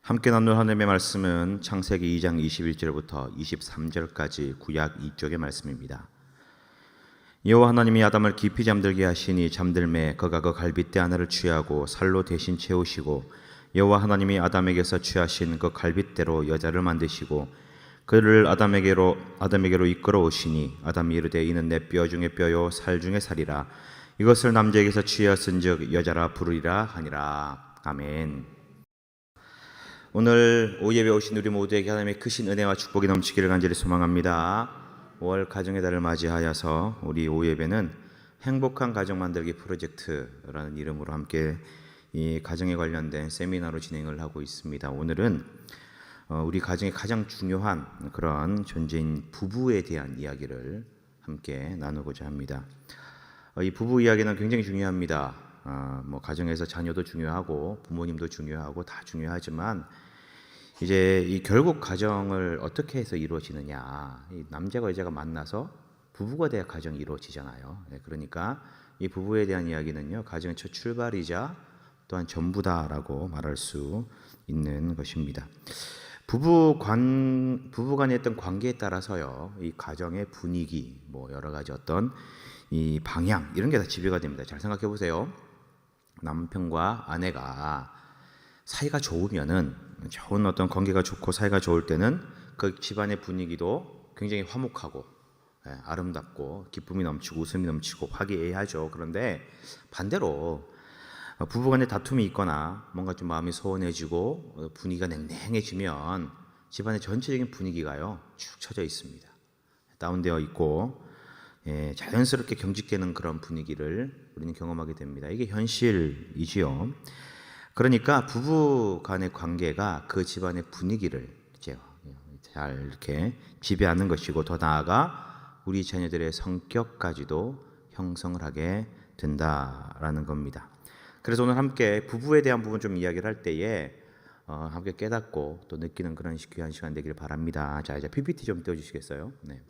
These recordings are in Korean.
함께 나눌 하나님의 말씀은 창세기 2장 21절부터 23절까지 구약 2쪽의 말씀입니다. 여호와 하나님이 아담을 깊이 잠들게 하시니 잠들매 그가 그 갈빗대 하나를 취하고 살로 대신 채우시고 여호와 하나님이 아담에게서 취하신 그 갈빗대로 여자를 만드시고 그를 아담에게로 이끌어 오시니 아담이 이르되 이는 내 뼈 중에 뼈요 살 중에 살이라 이것을 남자에게서 취하였은즉 여자라 부르리라 하니라. 아멘. 오늘 오예배 오신 우리 모두에게 하나님의 크신 은혜와 축복이 넘치기를 간절히 소망합니다. 5월 가정의 달을 맞이하여서 우리 오예배는 행복한 가정 만들기 프로젝트라는 이름으로 함께 이 가정에 관련된 세미나로 진행을 하고 있습니다. 오늘은 우리 가정의 가장 중요한 그런 존재인 부부에 대한 이야기를 함께 나누고자 합니다. 이 부부 이야기는 굉장히 중요합니다. 가정에서 자녀도 중요하고 부모님도 중요하고 다 중요하지만 이제 이 결국 가정을 어떻게 해서 이루어지느냐, 이 남자가 여자가 만나서 부부가 돼야 가정이 이루어지잖아요. 그러니까 이 부부에 대한 이야기는요, 가정의 첫 출발이자 또한 전부다라고 말할 수 있는 것입니다. 부부간의 어떤 관계에 따라서요, 이 가정의 분위기, 여러 가지 어떤 이 방향 이런 게 다 지배가 됩니다. 잘 생각해 보세요. 남편과 아내가 사이가 좋으면은, 좋은 어떤 관계가 좋고 사이가 좋을 때는 그 집안의 분위기도 굉장히 화목하고 아름답고 기쁨이 넘치고 웃음이 넘치고 화기애애하죠. 그런데 반대로 부부간에 다툼이 있거나 뭔가 좀 마음이 소원해지고 분위기가 냉랭해지면 집안의 전체적인 분위기가요 축 처져 있습니다. 다운되어 있고 자연스럽게 경직되는 그런 분위기를 우리는 경험하게 됩니다. 이게 현실이지요. 그러니까 부부 간의 관계가 그 집안의 분위기를 잘 이렇게 지배하는 것이고, 더 나아가 우리 자녀들의 성격까지도 형성을 하게 된다라는 겁니다. 그래서 오늘 함께 부부에 대한 부분 좀 이야기를 할 때에 함께 깨닫고 또 느끼는 그런 귀한 시간 되길 바랍니다. 자, 이제 PPT 좀 띄워주시겠어요? 네.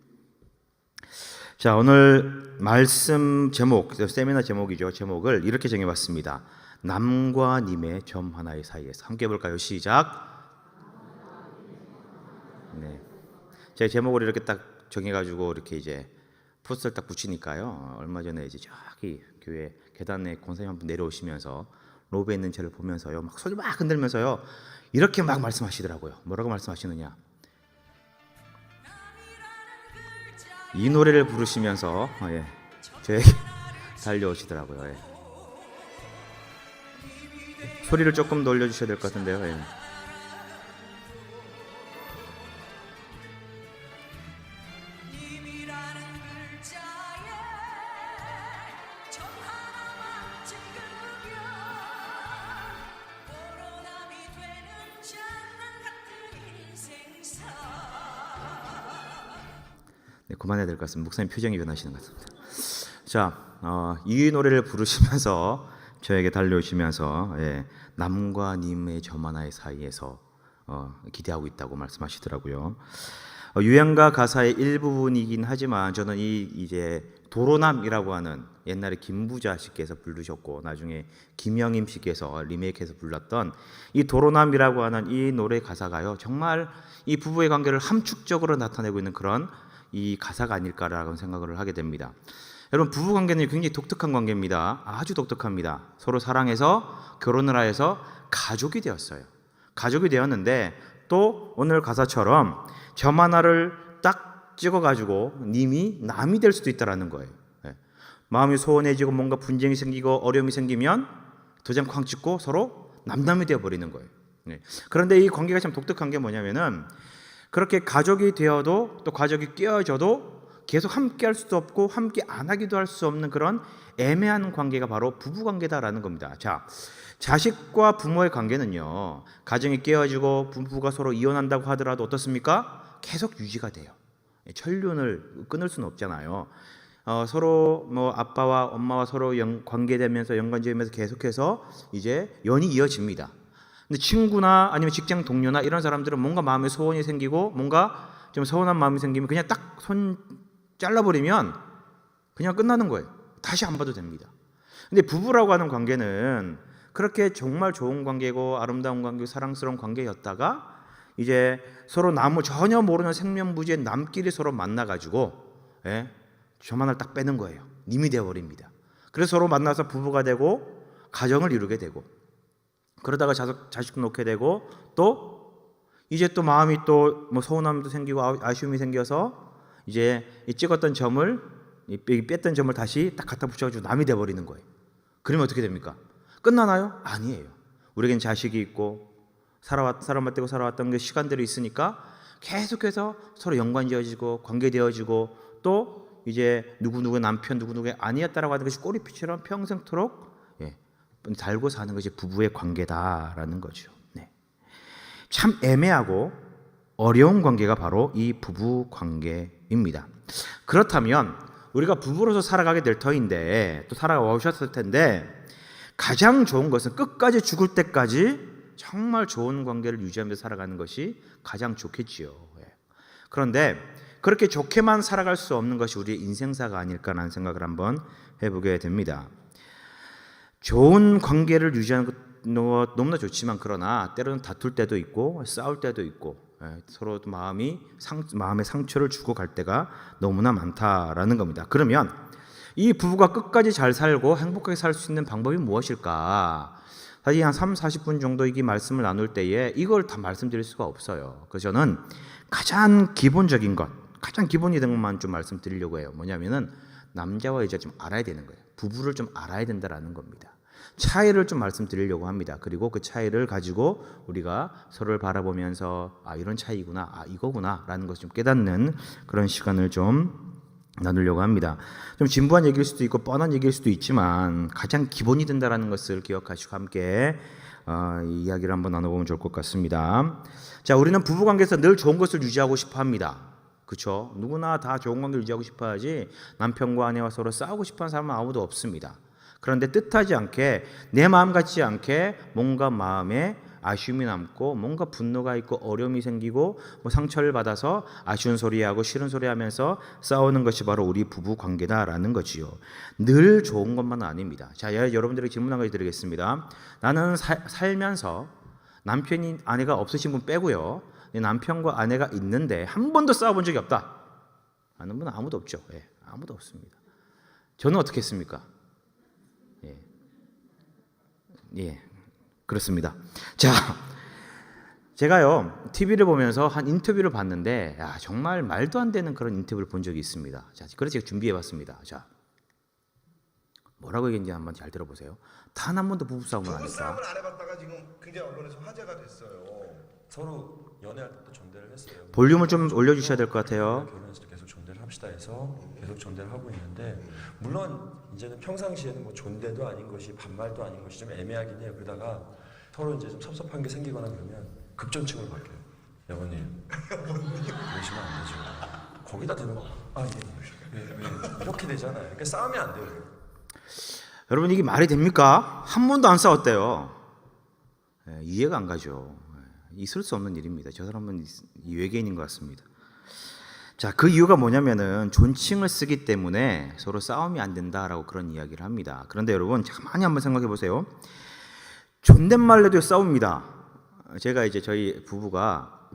자, 오늘 말씀 제목, 세미나 제목이죠. 제목을 이렇게 정해봤습니다. 남과 님의 점 하나의 사이에서. 함께 해볼까요? 시작. 네. 제 제목을 이렇게 딱 정해가지고 이렇게 이제 포스터를 딱 붙이니까요. 얼마 전에 이제 저기 교회 계단에 권사님 한 분 내려오시면서 로비에 있는 저를 보면서요, 막 손을 막 흔들면서요, 이렇게 막 말씀하시더라고요. 뭐라고 말씀하시느냐? 이 노래를 부르시면서 저에게 달려오시더라고요. 소리를 조금 더 올려주셔야 될 것 같은데요. 네, 그만해야 될 것 같습니다. 목사님 표정이 변하시는 것 같습니다. 자, 이 노래를 부르시면서 저에게 달려오시면서 남과 님의 점 하나의 사이에서 기대하고 있다고 말씀하시더라고요. 유행가 가사의 일부분이긴 하지만 저는 이제 도로남이라고 하는, 옛날에 김부자 씨께서 부르셨고 나중에 김영임 씨께서 리메이크해서 불렀던 이 도로남이라고 하는 이 노래 가사가요, 정말 이 부부의 관계를 함축적으로 나타내고 있는 그런 이 가사가 아닐까라고 생각을 하게 됩니다. 여러분, 부부 관계는 굉장히 독특한 관계입니다. 아주 독특합니다. 서로 사랑해서 결혼을 하여서 가족이 되었어요. 가족이 되었는데 또 오늘 가사처럼 점 하나를 딱 찍어가지고 님이 남이 될 수도 있다라는 거예요. 마음이 소원해지고 뭔가 분쟁이 생기고 어려움이 생기면 도장 쾅 찍고 서로 남남이 되어버리는 거예요. 그런데 이 관계가 참 독특한 게 뭐냐면은, 그렇게 가족이 되어도 또 가족이 깨어져도 계속 함께 할 수도 없고 함께 안 하기도 할 수 없는 그런 애매한 관계가 바로 부부 관계다라는 겁니다. 자, 자식과 부모의 관계는요, 가정이 깨어지고 부부가 서로 이혼한다고 하더라도 어떻습니까? 계속 유지가 돼요. 천륜을 끊을 수는 없잖아요. 서로 아빠와 엄마와 서로 관계되면서 연관지으면서 계속해서 이제 연이 이어집니다. 근데 친구나 아니면 직장 동료나 이런 사람들은 뭔가 마음에 소원이 생기고 뭔가 좀 서운한 마음이 생기면 그냥 딱 손 잘라버리면 그냥 끝나는 거예요. 다시 안 봐도 됩니다. 근데 부부라고 하는 관계는 그렇게 정말 좋은 관계고 아름다운 관계고 사랑스러운 관계였다가 이제 서로 전혀 모르는 생면부지의 남끼리 서로 만나가지고 저만을 딱 빼는 거예요. 님이 되어버립니다. 그래서 서로 만나서 부부가 되고 가정을 이루게 되고 그러다가 자식 놓게 되고 또 이제 또 마음이 또 뭐 서운함도 생기고 아쉬움이 생겨서 이제 이 찍었던 점을 뺐던 점을 다시 딱 갖다 붙여가지고 남이 돼버리는 거예요. 그러면 어떻게 됩니까? 끝나나요? 아니에요. 우리에겐 자식이 있고 사람 맞대고 살아왔던 게 시간대로 있으니까 계속해서 서로 연관지어지고 관계되어지고 또 이제 누구누구 남편 누구누구의 아니었다라고 하는 것이 꼬리피처럼 평생토록 달고 사는 것이 부부의 관계다라는 거죠. 네. 참 애매하고 어려운 관계가 바로 이 부부 관계입니다. 그렇다면 우리가 부부로서 살아가게 될 터인데 또 살아오셨을 텐데 가장 좋은 것은 끝까지 죽을 때까지 정말 좋은 관계를 유지하면서 살아가는 것이 가장 좋겠지요. 그런데 그렇게 좋게만 살아갈 수 없는 것이 우리의 인생사가 아닐까라는 생각을 한번 해보게 됩니다. 좋은 관계를 유지하는 것 너무나 좋지만 그러나 때로는 다툴 때도 있고 싸울 때도 있고 서로 마음의 상처를 주고 갈 때가 너무나 많다라는 겁니다. 그러면 이 부부가 끝까지 잘 살고 행복하게 살 수 있는 방법이 무엇일까? 사실 한 30-40분 정도 이 말씀을 나눌 때에 이걸 다 말씀드릴 수가 없어요. 그래서 저는 가장 기본적인 것, 가장 기본이 된 것만 좀 말씀드리려고 해요. 뭐냐면은 남자와 여자 좀 알아야 되는 거예요. 부부를 좀 알아야 된다라는 겁니다. 차이를 좀 말씀드리려고 합니다. 그리고 그 차이를 가지고 우리가 서로를 바라보면서 이런 차이구나, 이거구나 라는 것을 좀 깨닫는 그런 시간을 좀 나누려고 합니다. 좀 진부한 얘기일 수도 있고 뻔한 얘기일 수도 있지만 가장 기본이 된다는 것을 기억하시고 함께 이 이야기를 한번 나눠보면 좋을 것 같습니다. 자, 우리는 부부관계에서 늘 좋은 것을 유지하고 싶어 합니다. 그렇죠? 누구나 다 좋은 관계를 유지하고 싶어 하지 남편과 아내와 서로 싸우고 싶어하는 사람은 아무도 없습니다. 그런데 뜻하지 않게 내 마음 같지 않게 뭔가 마음에 아쉬움이 남고 뭔가 분노가 있고 어려움이 생기고 상처를 받아서 아쉬운 소리하고 싫은 소리하면서 싸우는 것이 바로 우리 부부 관계다라는 거지요. 늘 좋은 것만은 아닙니다. 자, 여러분들에게 질문 한 가지 드리겠습니다. 나는 살면서 남편이 아내가 없으신 분 빼고요. 남편과 아내가 있는데 한 번도 싸워본 적이 없다 하는 분은 아무도 없죠. 아무도 없습니다. 저는 어떻게 했습니까? 그렇습니다. 자, 제가요 TV를 보면서 한 인터뷰를 봤는데 정말 말도 안 되는 그런 인터뷰를 본 적이 있습니다. 자, 그래서 제가 준비해봤습니다. 자, 뭐라고 얘기했는지 한번 잘 들어보세요. 단 한 번도 부부싸움을 안 했다. 부부싸움을 안 해봤다가 지금 굉장히 언론에서 화제가 됐어요. 서로 연애할 때도 존대를 했어요. 볼륨을 좀 올려주셔야 될 것 같아요. 결혼해서 계속 존대를 합시다 해서 계속 존대를 하고 있는데 물론 이제는 평상시에는 뭐 존대도 아닌 것이 반말도 아닌 것이 좀 애매하긴 해요. 그러다가 서로 이제 좀 섭섭한 게 생기거나 그러면 급존칭으로 바뀌어요. 여보님 그러시면 안 되죠. 거기다 대는 거 예. 이렇게 되잖아요. 그러니까 싸우면 안 돼요. 여러분 이게 말이 됩니까? 한 번도 안 싸웠대요. 이해가 안 가죠. 있을 수 없는 일입니다. 저 사람은 외계인인 것 같습니다. 자, 그 이유가 뭐냐면은 존칭을 쓰기 때문에 서로 싸움이 안 된다라고 그런 이야기를 합니다. 그런데 여러분 가만히 한번 생각해 보세요. 존댓말로도 싸웁니다. 제가 이제 저희 부부가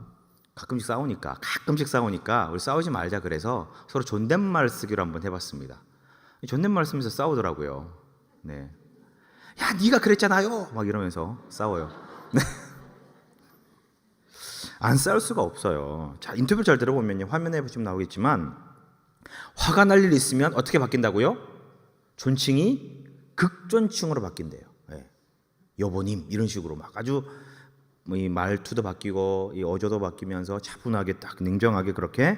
가끔씩 싸우니까 우리 싸우지 말자 그래서 서로 존댓말 쓰기로 한번 해봤습니다. 존댓말 쓰면서 싸우더라고요. 네. 야, 네가 그랬잖아요. 막 이러면서 싸워요. 네. 안 싸울 수가 없어요. 자, 인터뷰 잘 들어보면요. 화면에 보시면 나오겠지만 화가 날 일 있으면 어떻게 바뀐다고요? 존칭이 극존칭으로 바뀐대요. 네. 여보님 이런 식으로 막 아주 이 말투도 바뀌고 이 어조도 바뀌면서 차분하게 딱 냉정하게 그렇게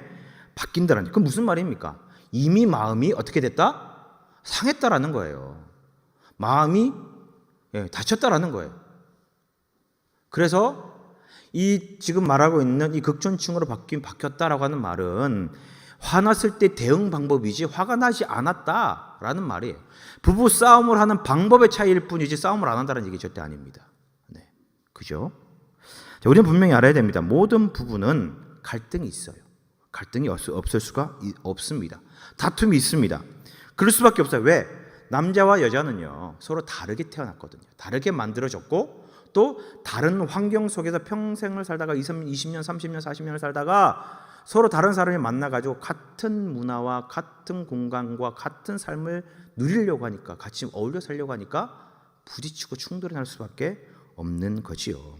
바뀐다라는. 그건 무슨 말입니까? 이미 마음이 어떻게 됐다? 상했다라는 거예요. 마음이 다쳤다라는 거예요. 그래서 이 지금 말하고 있는 이 극존칭으로 바뀌었다라고 하는 말은 화났을 때 대응 방법이지 화가 나지 않았다라는 말이에요. 부부 싸움을 하는 방법의 차이일 뿐이지 싸움을 안 한다는 얘기 절대 아닙니다. 네, 그죠? 자, 우리는 분명히 알아야 됩니다. 모든 부부는 갈등이 있어요. 갈등이 없을 수가 없습니다. 다툼이 있습니다. 그럴 수밖에 없어요. 왜? 남자와 여자는요 서로 다르게 태어났거든요. 다르게 만들어졌고 또 다른 환경 속에서 평생을 살다가 20년, 30년, 40년을 살다가 서로 다른 사람이 만나가지고 같은 문화와 같은 공간과 같은 삶을 누리려고 하니까 같이 어울려 살려고 하니까 부딪히고 충돌이 날 수밖에 없는 거지요.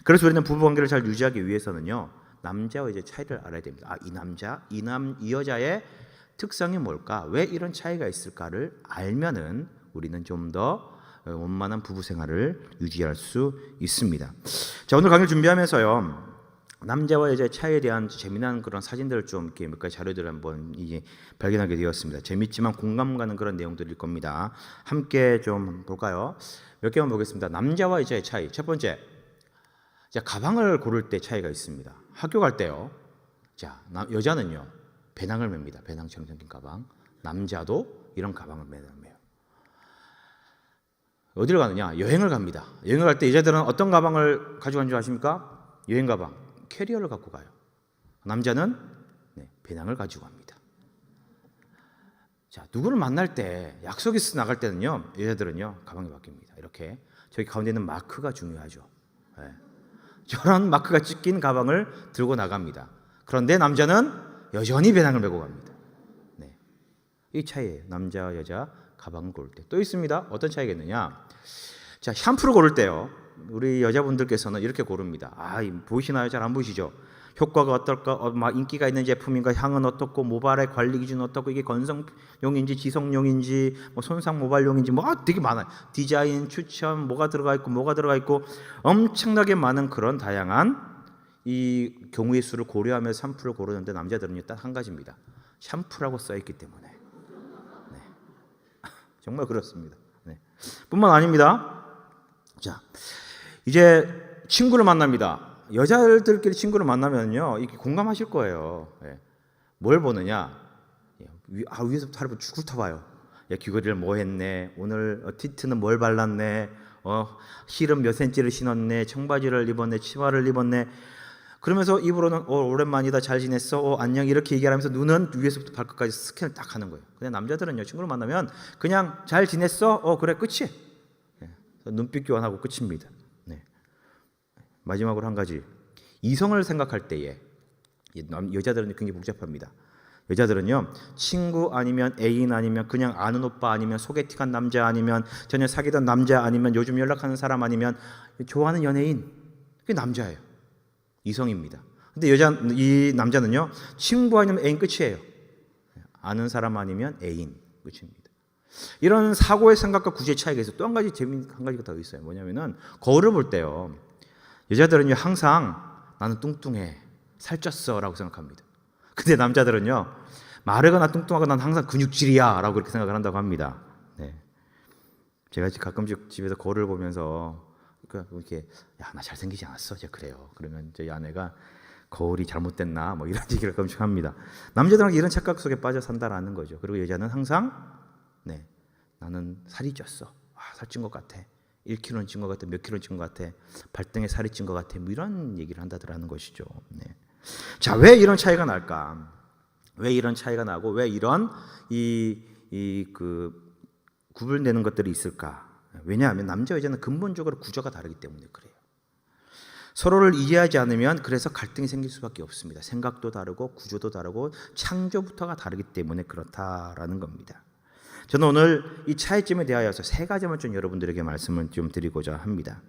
그래서 우리는 부부관계를 잘 유지하기 위해서는요 남자와 여자의 차이를 알아야 됩니다. 이 여자의 특성이 뭘까? 왜 이런 차이가 있을까를 알면은 우리는 좀 더 원만한 부부 생활을 유지할 수 있습니다. 자, 오늘 강의를 준비하면서요 남자와 여자의 차이에 대한 재미난 그런 사진들을 좀 이렇게 몇 가지 자료들을 한번 이제 발견하게 되었습니다. 재밌지만 공감 가는 그런 내용들일 겁니다. 함께 좀 볼까요? 몇 개만 보겠습니다. 남자와 여자의 차이. 첫 번째, 자, 가방을 고를 때 차이가 있습니다. 학교 갈 때요. 자, 여자는요 배낭을 맵니다. 배낭처럼 생긴 가방. 남자도 이런 가방을 매요. 어디를 가느냐? 여행을 갑니다. 여행을 갈 때 여자들은 어떤 가방을 가져가는 줄 아십니까? 여행 가방, 캐리어를 갖고 가요. 남자는 배낭을 가지고 갑니다. 자, 누구를 만날 때 약속이 있어 나갈 때는요 여자들은요 가방이 바뀝니다. 이렇게 저기 가운데 있는 마크가 중요하죠. 네. 저런 마크가 찍힌 가방을 들고 나갑니다. 그런데 남자는 여전히 배낭을 메고 갑니다. 네. 이 차이예요. 남자와 여자 가방을 고를 때. 또 있습니다. 어떤 차이가 있느냐? 자, 샴푸를 고를 때요. 우리 여자분들께서는 이렇게 고릅니다. 보이시나요? 잘 안 보이시죠? 효과가 어떨까? 막 인기가 있는 제품인가? 향은 어떻고? 모발의 관리 기준은 어떻고? 이게 건성용인지 지성용인지 뭐 손상 모발용인지 뭐 되게 많아요. 디자인, 추천, 뭐가 들어가 있고 엄청나게 많은 그런 다양한 이 경우의 수를 고려하며 샴푸를 고르는데 남자들은요 딱 한 가지입니다. 샴푸라고 써 있기 때문에. 네. 정말 그렇습니다. 네. 뿐만 아닙니다. 자, 이제 친구를 만납니다. 여자들끼리 친구를 만나면요 이렇게 공감하실 거예요. 네. 뭘 보느냐? 위에서부터 아래로 쭉 훑어봐요. 귀걸이를 뭐 했네? 오늘 티트는 뭘 발랐네? 힐은 몇 센치를 신었네? 청바지를 입었네? 치마를 입었네? 그러면서 입으로는 오랜만이다, 잘 지냈어, 안녕 이렇게 얘기하면서 눈은 위에서부터 발끝까지 스캔을 딱 하는 거예요. 근데 남자들은요 친구를 만나면 그냥 잘 지냈어? 그래 끝이. 네. 눈빛 교환하고 끝입니다. 네. 마지막으로 한 가지, 이성을 생각할 때에 여자들은 굉장히 복잡합니다. 여자들은요 친구 아니면 애인 아니면 그냥 아는 오빠 아니면 소개팅한 남자 아니면 전에 사귀던 남자 아니면 요즘 연락하는 사람 아니면 좋아하는 연예인, 그게 남자예요. 이성입니다. 근데 이 남자는요 친구 아니면 애인 끝이에요. 아는 사람 아니면 애인 끝입니다. 이런 사고의 생각과 구제의 차이가 있어요. 또 한 가지 재미있는 한 가지가 더 있어요. 뭐냐면은 거울을 볼 때요 여자들은요 항상 나는 뚱뚱해, 살쪘어 라고 생각합니다. 근데 남자들은요 마르거나 뚱뚱하고 난 항상 근육질이야 라고 그렇게 생각을 한다고 합니다. 네. 제가 가끔씩 집에서 거울을 보면서 이렇게 나 잘생기지 않았어? 제가 그래요. 그러면 저희 아내가 거울이 잘못됐나 뭐 이런 얘기를 가끔씩 합니다. 남자들은 이런 착각 속에 빠져 산다라는 거죠. 그리고 여자는 항상 나는 살이 쪘어. 살찐 것 같아. 1kg는 찐 것 같아. 몇 킬로는 찐 것 같아. 발등에 살이 찐 것 같아. 뭐 이런 얘기를 한다더라는 것이죠. 네. 자, 왜 이런 차이가 날까? 왜 이런 차이가 나고 왜 이런 구분되는 것들이 있을까? 왜냐하면 남자 여자는 근본적으로 구조가 다르기 때문에 그래요. 서로를 이해하지 않으면 그래서 갈등이 생길 수밖에 없습니다. 생각도 다르고 구조도 다르고 창조부터가 다르기 때문에 그렇다라는 겁니다. 저는 오늘 이 차이점에 대하여서 세 가지만 좀 여러분들에게 말씀을 좀 드리고자 합니다.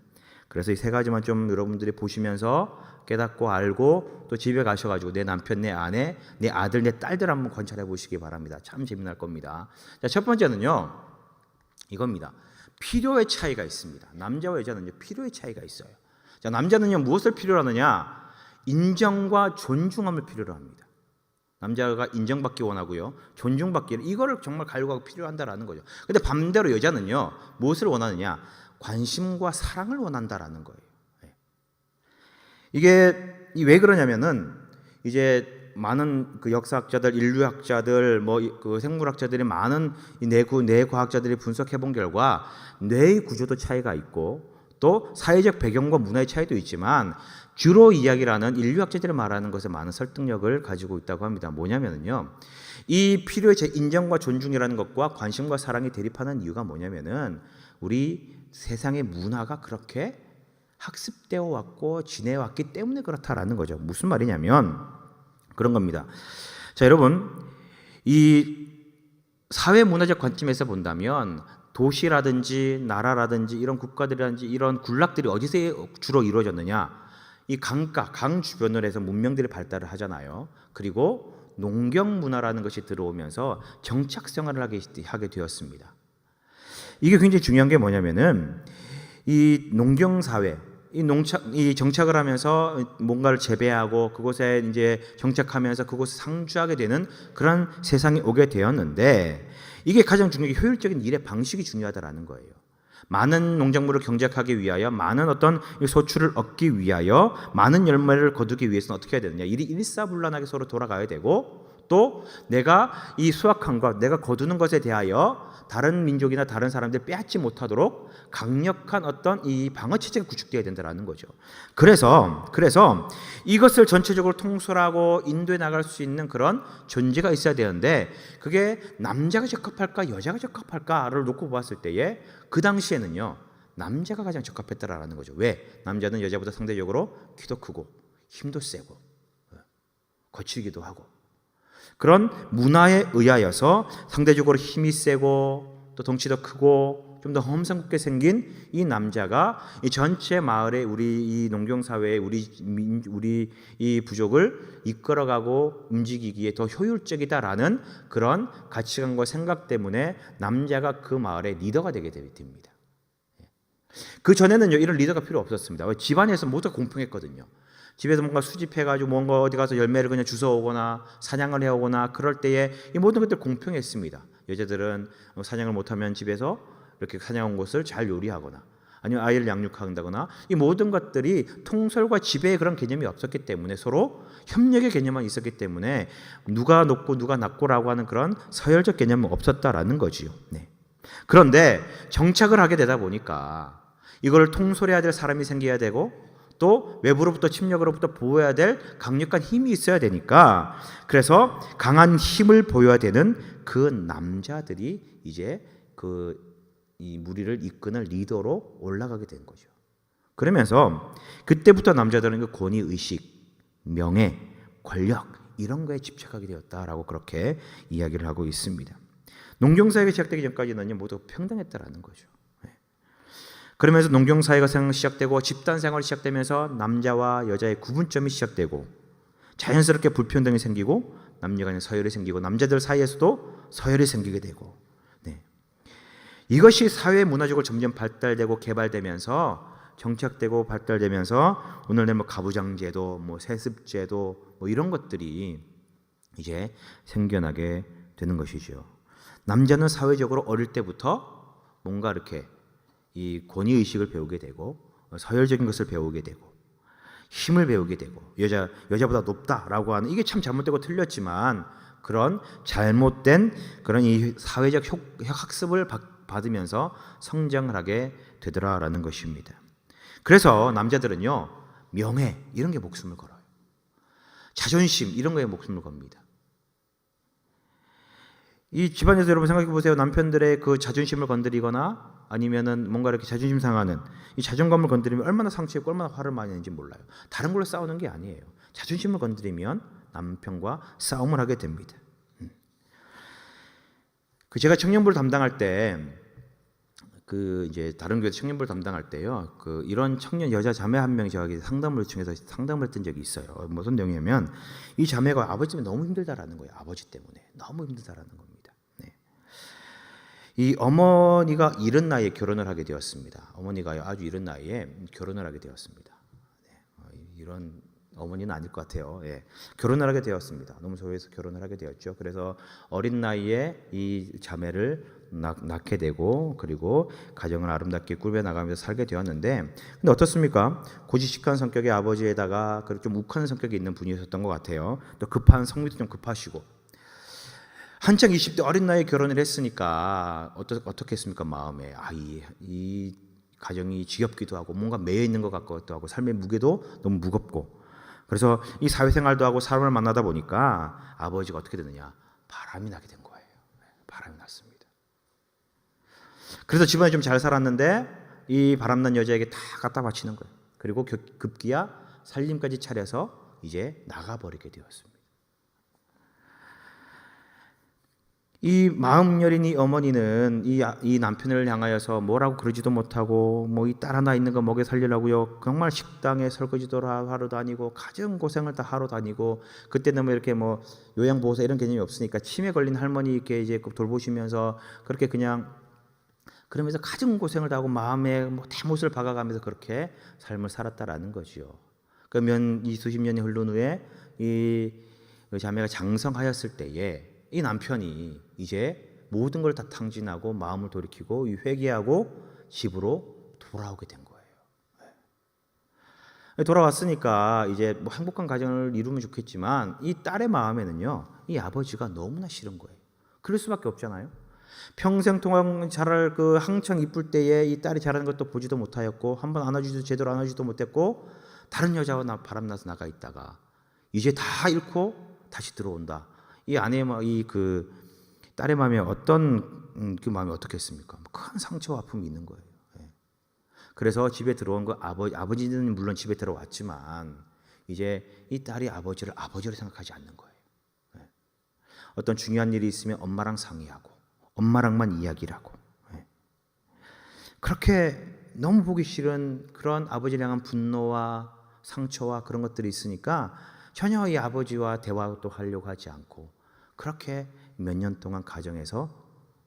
그래서 이 세 가지만 좀 여러분들이 보시면서 깨닫고 알고 또 집에 가셔가지고 내 남편, 내 아내, 내 아들, 내 딸들 한번 관찰해 보시기 바랍니다. 참 재미날 겁니다. 자, 첫 번째는요 이겁니다. 필요의 차이가 있습니다. 남자와 여자는요 필요의 차이가 있어요. 자, 남자는요 무엇을 필요로 하느냐? 인정과 존중함을 필요로 합니다. 남자가 인정받기 원하고요 존중받기를 이거를 정말 갈구하고 필요한다라는 거죠. 근데 반대로 여자는요 무엇을 원하느냐? 관심과 사랑을 원한다라는 거예요. 이게 왜 그러냐면은 이제 많은 그 역사학자들, 인류학자들, 그 생물학자들이 많은 이 뇌과학자들이 분석해 본 결과 뇌의 구조도 차이가 있고 또 사회적 배경과 문화의 차이도 있지만 주로 이야기라는 인류학자들이 말하는 것에 많은 설득력을 가지고 있다고 합니다. 뭐냐면요. 이 필요의 인정과 존중이라는 것과 관심과 사랑이 대립하는 이유가 뭐냐면은 우리 세상의 문화가 그렇게 학습되어 왔고 지내왔기 때문에 그렇다라는 거죠. 무슨 말이냐면 그런 겁니다. 자, 여러분, 이 사회 문화적 관점에서 본다면 도시라든지 나라라든지 이런 국가들이라든지 이런 군락들이 어디서 주로 이루어졌느냐? 이 강가, 강 주변을 해서 문명들이 발달을 하잖아요. 그리고 농경 문화라는 것이 들어오면서 정착 생활을 하게 되었습니다. 이게 굉장히 중요한 게 뭐냐면은 이 농경 사회, 이 정착을 하면서 뭔가를 재배하고 그곳에 이제 정착하면서 그곳에 상주하게 되는 그런 세상이 오게 되었는데 이게 가장 중요한 게 효율적인 일의 방식이 중요하다라는 거예요. 많은 농작물을 경작하기 위하여 많은 어떤 소출을 얻기 위하여 많은 열매를 거두기 위해서는 어떻게 해야 되느냐? 일이 일사불란하게 서로 돌아가야 되고 또 내가 이 수확한 것, 내가 거두는 것에 대하여 다른 민족이나 다른 사람들이 빼앗지 못하도록 강력한 어떤 이 방어 체제가 구축되어야 된다는 거죠. 그래서 이것을 전체적으로 통솔하고 인도해 나갈 수 있는 그런 존재가 있어야 되는데 그게 남자가 적합할까 여자가 적합할까를 놓고 봤을 때에 그 당시에는요 남자가 가장 적합했다라는 거죠. 왜? 남자는 여자보다 상대적으로 키도 크고 힘도 세고 거칠기도 하고 그런 문화에 의하여서 상대적으로 힘이 세고 또 덩치도 크고 좀 더 험상궂게 생긴 이 남자가 이 전체 마을의 우리 이 농경 사회의 우리 이 부족을 이끌어가고 움직이기에 더 효율적이다라는 그런 가치관과 생각 때문에 남자가 그 마을의 리더가 되게 됩니다. 그 전에는요 이런 리더가 필요 없었습니다. 집안에서 모두 공평했거든요. 집에서 뭔가 수집해가지고 뭔가 어디 가서 열매를 그냥 주워오거나 사냥을 해오거나 그럴 때에 이 모든 것들 공평했습니다. 여자들은 사냥을 못하면 집에서 이렇게 사냥한 것을 잘 요리하거나 아니면 아이를 양육한다거나 이 모든 것들이 통솔과 지배의 그런 개념이 없었기 때문에 서로 협력의 개념만 있었기 때문에 누가 높고 누가 낮고라고 하는 그런 서열적 개념은 없었다라는 거지요. 네. 그런데 정착을 하게 되다 보니까 이걸 통솔해야 될 사람이 생겨야 되고 또 외부로부터 침략으로부터 보호해야 될 강력한 힘이 있어야 되니까 그래서 강한 힘을 보여야 되는 그 남자들이 이제 이 무리를 이끄는 리더로 올라가게 된 거죠. 그러면서 그때부터 남자들은 그 권위 의식, 명예, 권력 이런 거에 집착하게 되었다라고 그렇게 이야기를 하고 있습니다. 농경사회가 시작되기 전까지는 모두 평등했다라는 거죠. 그러면서 농경사회가 시작되고 집단생활이 시작되면서 남자와 여자의 구분점이 시작되고 자연스럽게 불평등이 생기고 남녀간의 서열이 생기고 남자들 사이에서도 서열이 생기게 되고 이것이 사회 문화적으로 점점 발달되고 개발되면서 정착되고 발달되면서 오늘날 가부장제도, 세습제도 이런 것들이 이제 생겨나게 되는 것이죠. 남자는 사회적으로 어릴 때부터 뭔가 이렇게 이 권위 의식을 배우게 되고 서열적인 것을 배우게 되고 힘을 배우게 되고 여자보다 높다라고 하는 이게 참 잘못되고 틀렸지만 그런 잘못된 그런 이 사회적 학습을 받으면서 성장을 하게 되더라라는 것입니다. 그래서 남자들은요 명예 이런 게 목숨을 걸어요. 자존심 이런 거에 목숨을 겁니다. 이 집안에서 여러분 생각해 보세요. 남편들의 그 자존심을 건드리거나 아니면은 뭔가 이렇게 자존심 상하는 이 자존감을 건드리면 얼마나 상처있고 얼마나 화를 많이 내는지 몰라요. 다른 걸로 싸우는 게 아니에요. 자존심을 건드리면 남편과 싸움을 하게 됩니다. 제가 청년부를 담당할 때 이제 다른 교회 청년부를 담당할 때요. 이런 청년 여자 자매 한 명이 저에게 상담을 요청해서 상담을 했던 적이 있어요. 무슨 내용이냐면 이 자매가 아버지 때문에 너무 힘들다라는 거예요. 아버지 때문에 너무 힘들다라는 겁니다. 네. 이 어머니가 이른 나이에 결혼을 하게 되었습니다. 어머니가 아주 이른 나이에 결혼을 하게 되었습니다. 네. 이런 어머니는 아닐 것 같아요. 예. 결혼을 하게 되었습니다. 너무 소유해서 결혼을 하게 되었죠. 그래서 어린 나이에 이 자매를 낳게 되고 그리고 가정을 아름답게 꾸며나가면서 살게 되었는데 근데 어떻습니까? 고지식한 성격의 아버지에다가 좀 욱하는 성격이 있는 분이셨던 것 같아요. 또 성미도 좀 급하시고 한창 20대 어린 나이에 결혼을 했으니까 어떻게 했습니까? 마음에 이 가정이 지겹기도 하고 뭔가 매여 있는 것 같기도 하고 삶의 무게도 너무 무겁고 그래서 이 사회생활도 하고 사람을 만나다 보니까 아버지가 어떻게 되느냐 바람이 나게 된 거예요. 바람이 났습니다. 그래서 집안에 좀 잘 살았는데 이 바람난 여자에게 다 갖다 바치는 거예요. 그리고 급기야 살림까지 차려서 이제 나가버리게 되었습니다. 이 마음 여린 이 어머니는 이 남편을 향하여서 뭐라고 그러지도 못하고 뭐 이 딸 하나 있는 거 먹여 살리려고요. 정말 식당에 설거지도 하러 다니고 가정 고생을 다 하러 다니고 그때는 뭐 이렇게 뭐 요양보호사 이런 개념이 없으니까 치매 걸린 할머니 이렇게 이제 돌보시면서 그렇게 그냥 그러면서 가정 고생을 다 하고 마음에 뭐 대못을 박아가면서 그렇게 삶을 살았다라는 거죠. 그러면 이 수십 년이 흐른 후에 이 자매가 장성하였을 때에 이 남편이 이제 모든 걸 다 탕진하고 마음을 돌이키고 회개하고 집으로 돌아오게 된 거예요. 돌아왔으니까 이제 뭐 행복한 가정을 이루면 좋겠지만 이 딸의 마음에는요, 이 아버지가 너무나 싫은 거예요. 그럴 수밖에 없잖아요. 평생 동안 자랄 그 한창 이쁠 때에 이 딸이 자라는 것도 보지도 못하였고 한번 안아주지도 제대로 안아주지도 못했고 다른 여자와 바람나서 나가 있다가 이제 다 잃고 다시 들어온다. 이 아내의 이 그 딸의 마음에 어떤 그 마음이 어떻겠습니까? 큰 상처와 아픔이 있는 거예요. 그래서 집에 들어온 거 아버지는 물론 집에 들어왔지만 이제 이 딸이 아버지를 아버지로 생각하지 않는 거예요. 어떤 중요한 일이 있으면 엄마랑 상의하고 엄마랑만 이야기를 하고 그렇게 너무 보기 싫은 그런 아버지를 향한 분노와 상처와 그런 것들이 있으니까 전혀 이 아버지와 대화도 하려고 하지 않고 그렇게 몇 년 동안 가정에서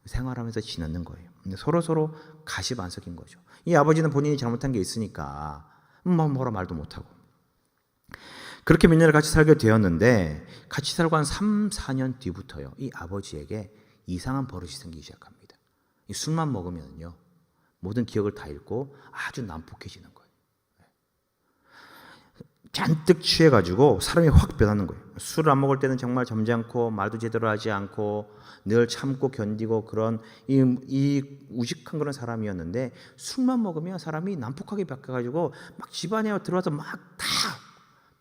생활하면서 지냈는 거예요. 서로 가시반석인 거죠. 이 아버지는 본인이 잘못한 게 있으니까 뭐라 말도 못하고 그렇게 몇 년을 같이 살게 되었는데 같이 살고 한 3, 4년 뒤부터요. 이 아버지에게 이상한 버릇이 생기기 시작합니다. 이 술만 먹으면요. 모든 기억을 다 잃고 아주 난폭해지는 거예요. 잔뜩 취해가지고 사람이 확 변하는 거예요. 술을 안 먹을 때는 정말 점잖고 말도 제대로 하지 않고 늘 참고 견디고 그런 이 우직한 그런 사람이었는데 술만 먹으면 사람이 난폭하게 바뀌어가지고 막 집안에 들어와서 막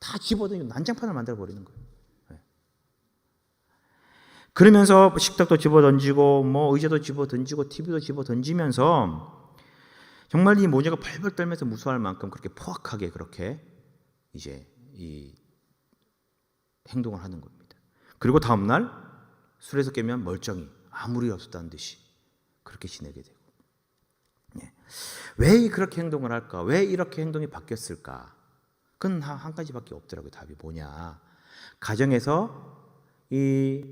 다 집어던지고 난장판을 만들어 버리는 거예요. 그러면서 식탁도 집어던지고 뭐 의자도 집어던지고 TV도 집어던지면서 정말 이 모녀가 벌벌 떨면서 무서워할 만큼 그렇게 포악하게 그렇게 이제 이 행동을 하는 겁니다. 그리고 다음 날 술에서 깨면 멀쩡히 아무 일 없었다는 듯이 그렇게 지내게 되고. 왜 그렇게 행동을 할까? 왜 이렇게 행동이 바뀌었을까? 그건 한 가지밖에 없더라고요. 답이 뭐냐? 가정에서 이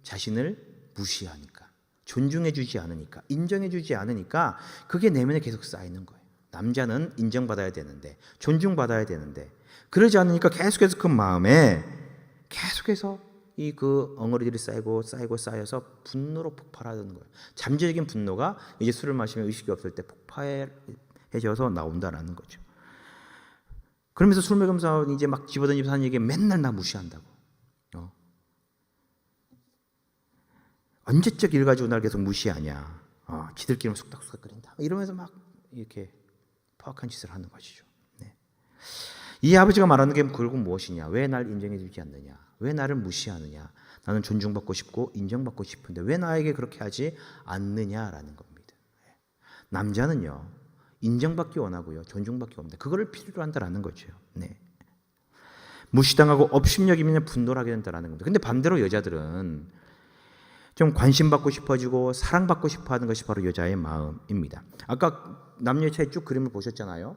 자신을 무시하니까, 존중해주지 않으니까, 인정해주지 않으니까 그게 내면에 계속 쌓이는 거예요. 남자는 인정받아야 되는데, 존중받아야 되는데 그러지 않으니까 계속해서 그 마음에 계속해서 이 그 엉어리들이 쌓여서 분노로 폭발하는 거예요. 잠재적인 분노가 이제 술을 마시면 의식이 없을 때 폭발해져서 나온다라는 거죠. 그러면서 술 먹으면서 이제 막 집어던지면서 하는 얘기 맨날 나 무시한다고. 언제적 일 가지고 날 계속 무시하냐. 지들끼리 쑥닥쑥닥거린다. 이러면서 막 이렇게 포악한 짓을 하는 것이죠. 네. 이 아버지가 말하는 게 결국 무엇이냐? 왜 날 인정해 주지 않느냐? 왜 나를 무시하느냐? 나는 존중받고 싶고 인정받고 싶은데 왜 나에게 그렇게 하지 않느냐라는 겁니다. 남자는요. 인정받기 원하고요. 존중받기 원합니다. 그거를 필요로 한다라는 거죠. 네. 무시당하고 업심여기면 분노를 하게 된다라는 겁니다. 근데 반대로 여자들은 좀 관심받고 싶어지고 사랑받고 싶어하는 것이 바로 여자의 마음입니다. 아까 남녀의 차이 쭉 그림을 보셨잖아요.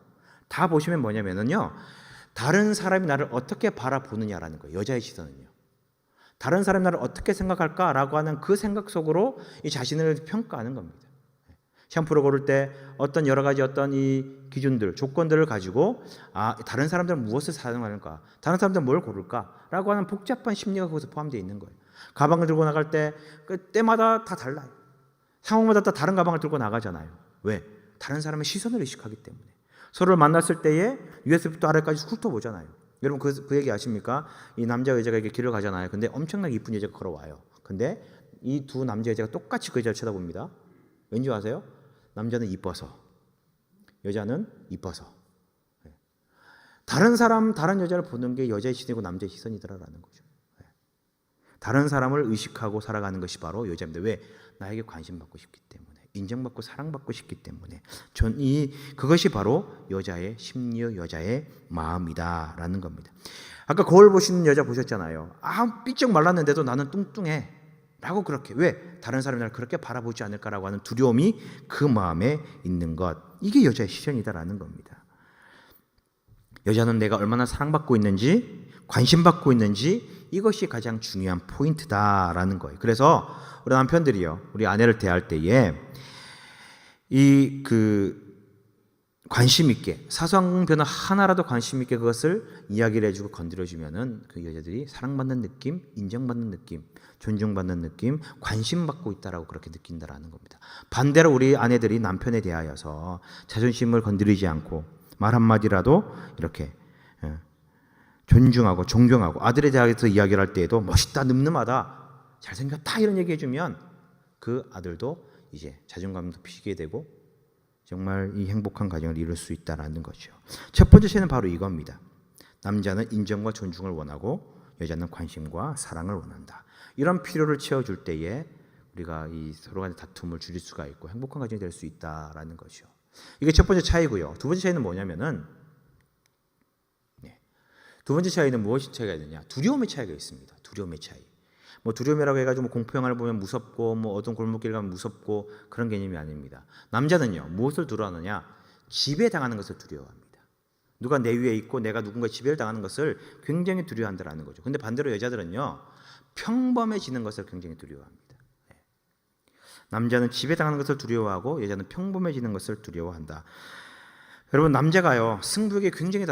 다 보시면 뭐냐면요. 다른 사람이 나를 어떻게 바라보느냐라는 거예요. 여자의 시선은요. 다른 사람이 나를 어떻게 생각할까라고 하는 그 생각 속으로 이 자신을 평가하는 겁니다. 샴푸를 고를 때 어떤 여러 가지 어떤 이 기준들, 조건들을 가지고 다른 사람들은 무엇을 사용하는가, 다른 사람들은 뭘 고를까라고 하는 복잡한 심리가 거기서 포함되어 있는 거예요. 가방을 들고 나갈 때 때마다 다 달라요. 상황마다 다 다른 가방을 들고 나가잖아요. 왜? 다른 사람의 시선을 의식하기 때문에. 서로를 만났을 때에 위에서부터 아래까지 훑어보잖아요. 여러분 그 얘기 아십니까? 이 남자 여자가 이렇게 길을 가잖아요. 근데 엄청나게 이쁜 여자가 걸어와요. 근데 이 두 남자 여자가 똑같이 그 여자를 쳐다봅니다. 왠지 아세요? 남자는 이뻐서, 여자는 이뻐서. 다른 사람, 다른 여자를 보는 게 여자의 시선이고 남자의 시선이더라라는 거죠. 다른 사람을 의식하고 살아가는 것이 바로 여자입니다. 왜? 나에게 관심받고 싶기 때문에, 인정받고 사랑받고 싶기 때문에. 그것이 바로 여자의 심리요, 여자의 마음이다라는 겁니다. 아까 거울 보시는 여자 보셨잖아요. 삐쩍 말랐는데도 나는 뚱뚱해 라고 그렇게. 왜? 다른 사람이 나를 그렇게 바라보지 않을까라고 하는 두려움이 그 마음에 있는 것. 이게 여자의 시선이다라는 겁니다. 여자는 내가 얼마나 사랑받고 있는지, 관심받고 있는지, 이것이 가장 중요한 포인트다라는 거예요. 그래서 우리 남편들이요, 우리 아내를 대할 때에 관심 있게, 사소한 변화 하나라도 관심 있게 그것을 이야기를 해주고 건드려주면은 그 여자들이 사랑받는 느낌, 인정받는 느낌, 존중받는 느낌, 관심받고 있다라고 그렇게 느낀다라는 겁니다. 반대로 우리 아내들이 남편에 대하여서 자존심을 건드리지 않고 말 한마디라도 이렇게 존중하고 존경하고, 아들에 대해서 이야기를 할 때에도 멋있다, 늠름하다, 잘생겼다 이런 얘기 해주면 그 아들도 이제 자존감도 피게 되고 정말 이 행복한 가정을 이룰 수 있다라는 거죠. 첫 번째 죄는 바로 이겁니다. 남자는 인정과 존중을 원하고 여자는 관심과 사랑을 원한다. 이런 필요를 채워줄 때에 우리가 이 서로 간의 다툼을 줄일 수가 있고 행복한 가정이 될 수 있다라는 거죠. 이게 첫 번째 차이고요. 두 번째 차이는 뭐냐면은, 두 번째 차이는 무엇이 차이가 있느냐? 두려움의 차이가 있습니다. 두려움의 차이. 두려움이라고 해가지고 공포 영화를 보면 무섭고 어떤 골목길 가면 무섭고 그런 개념이 아닙니다. 남자는요, 무엇을 두려워하느냐? 지배당하는 것을 두려워합니다. 누가 내 위에 있고 내가 누군가 지배를 당하는 것을 굉장히 두려워한다는 거죠. 근데 반대로 여자들은요, 평범해지는 것을 굉장히 두려워합니다. 남자는 지배당하는 것을 두려워하고 여자는 평범해지는 것을 두려워한다. 여러분, 남자가요, 승부욕이 굉장히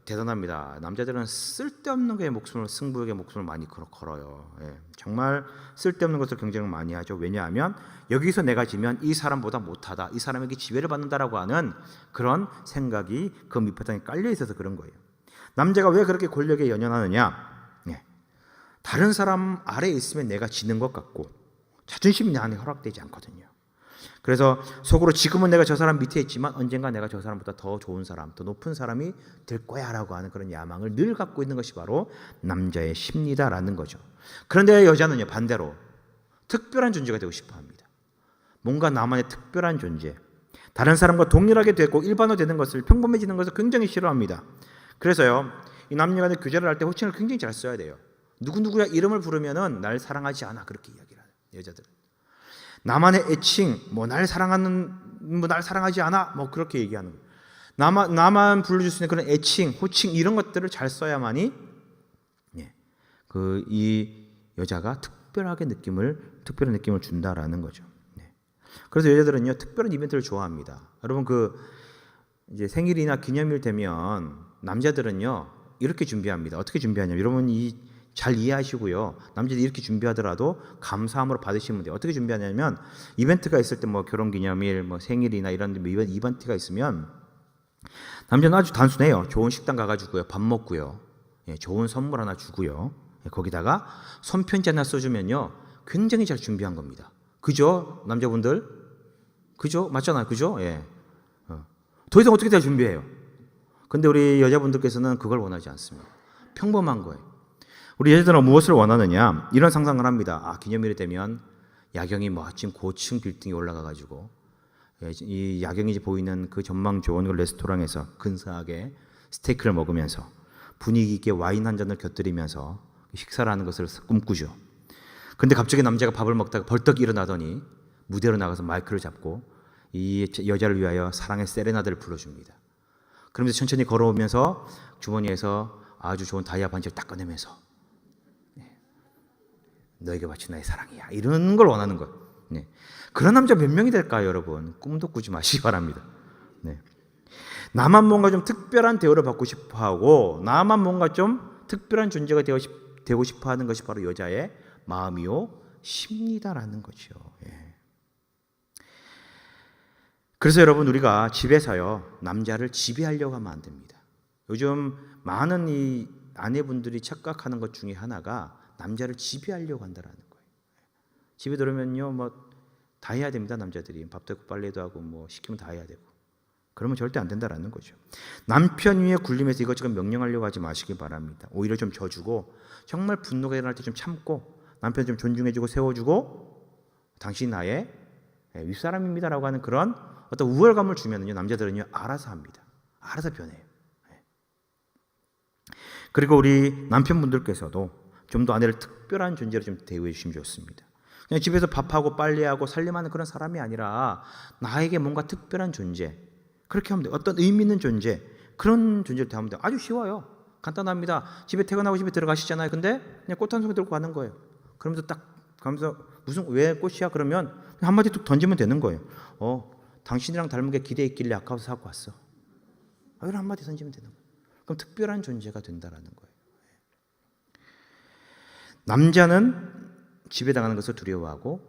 대단합니다. 남자들은 쓸데없는 거에 승부욕의 목숨을 많이 걸어요. 정말 쓸데없는 것을 굉장히 많이 하죠. 왜냐하면 여기서 내가 지면 이 사람보다 못하다, 이 사람에게 지배를 받는다라고 하는 그런 생각이 그 밑바탕에 깔려 있어서 그런 거예요. 남자가 왜 그렇게 권력에 연연하느냐? 다른 사람 아래에 있으면 내가 지는 것 같고 자존심이 나한테 허락되지 않거든요. 그래서 속으로 지금은 내가 저 사람 밑에 있지만 언젠가 내가 저 사람보다 더 좋은 사람, 더 높은 사람이 될 거야 라고 하는 그런 야망을 늘 갖고 있는 것이 바로 남자의 심리다라는 거죠. 그런데 여자는요, 반대로 특별한 존재가 되고 싶어 합니다. 뭔가 나만의 특별한 존재, 다른 사람과 동일하게 되고 일반화되는 것을, 평범해지는 것을 굉장히 싫어합니다. 그래서요, 이 남녀 간의 교제를 할 때 호칭을 굉장히 잘 써야 돼요. 누구누구야 이름을 부르면은 날 사랑하지 않아, 그렇게 이야기를 해요. 여자들은 나만의 애칭, 날 사랑하지 않아, 그렇게 얘기하는 거예요. 나만 불러줄 수 있는 그런 애칭, 호칭 이런 것들을 잘 써야만이 이 여자가 특별한 느낌을 준다라는 거죠. 그래서 여자들은요, 특별한 이벤트를 좋아합니다. 여러분, 이제 생일이나 기념일 되면 남자들은요 이렇게 준비합니다. 어떻게 준비하냐면, 여러분 잘 이해하시고요. 남자들이 이렇게 준비하더라도 감사함으로 받으시면 돼요. 어떻게 준비하냐면, 이벤트가 있을 때 결혼기념일, 생일이나 이런 이벤트가 있으면 남자는 아주 단순해요. 좋은 식당 가가지고요, 밥 먹고요, 좋은 선물 하나 주고요, 거기다가 손편지 하나 써주면요 굉장히 잘 준비한 겁니다. 그죠? 남자분들? 그죠? 맞잖아요. 그죠? 더 이상 어떻게 다 준비해요. 근데 우리 여자분들께서는 그걸 원하지 않습니다. 평범한 거예요. 우리 여자들은 무엇을 원하느냐? 이런 상상을 합니다. 기념일이 되면 야경이 멋진 고층 빌딩에 올라가가지고 이 야경이 보이는 그 전망 좋은 그 레스토랑에서 근사하게 스테이크를 먹으면서 분위기 있게 와인 한 잔을 곁들이면서 식사를 하는 것을 꿈꾸죠. 근데 갑자기 남자가 밥을 먹다가 벌떡 일어나더니 무대로 나가서 마이크를 잡고 이 여자를 위하여 사랑의 세레나데를 불러줍니다. 그러면서 천천히 걸어오면서 주머니에서 아주 좋은 다이아 반지를 딱 꺼내면서 너에게 바친 나의 사랑이야, 이런 걸 원하는 것. 그런 남자 몇 명이 될까요, 여러분? 꿈도 꾸지 마시기 바랍니다. 나만 뭔가 좀 특별한 대우를 받고 싶어하고 나만 뭔가 좀 특별한 존재가 되고 싶어하는 것이 바로 여자의 마음이요 심리다라는 거죠. 그래서 여러분, 우리가 집에서요 남자를 지배하려고 하면 안 됩니다. 요즘 많은 이 아내분들이 착각하는 것 중에 하나가 남자를 지배하려고 한다라는 거예요. 집에 들어오면요 다 해야 됩니다. 남자들이 밥도 했고 빨래도 하고 시키면 다 해야 되고. 그러면 절대 안 된다라는 거죠. 남편 위에 굴림해서 이것저것 명령하려고 하지 마시기 바랍니다. 오히려 좀 져주고 정말 분노가 일어날 때 좀 참고 남편 좀 존중해주고 세워주고 당신 나의 윗사람입니다라고 하는 그런 어떤 우월감을 주면은요 남자들은요 알아서 합니다. 알아서 변해요. 그리고 우리 남편분들께서도 좀 더 아내를 특별한 존재로 좀 대우해 주시면 좋습니다. 그냥 집에서 밥하고 빨래하고 살림하는 그런 사람이 아니라 나에게 뭔가 특별한 존재, 그렇게 하면 돼요. 어떤 의미 있는 존재, 그런 존재를 대하면 돼요. 아주 쉬워요. 간단합니다. 집에 퇴근하고 집에 들어가시잖아요. 근데 그냥 꽃 한 송이 들고 가는 거예요. 그러면서 딱 가면서 무슨 왜 꽃이야? 그러면 한마디 뚝 던지면 되는 거예요. 당신이랑 닮은 게 기대에 있길래 아까워서 사고 왔어. 이런 한마디 던지면 되는 거예요. 그럼 특별한 존재가 된다라는 거예요. 남자는 지배당하는 것을 두려워하고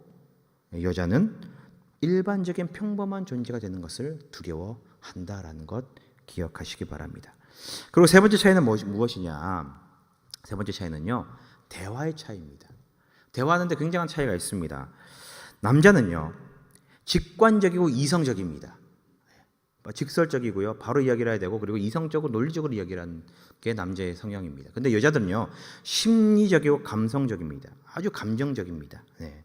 여자는 일반적인 평범한 존재가 되는 것을 두려워한다라는 것 기억하시기 바랍니다. 그리고 세 번째 차이는 무엇이냐? 세 번째 차이는요, 대화의 차이입니다. 대화하는데 굉장한 차이가 있습니다. 남자는요, 직관적이고 이성적입니다. 직설적이고요, 바로 이야기를 해야 되고, 그리고 이성적으로 논리적으로 이야기를 하는 게 남자의 성향입니다. 근데 여자들은요, 심리적이고 감성적입니다. 아주 감정적입니다. 네.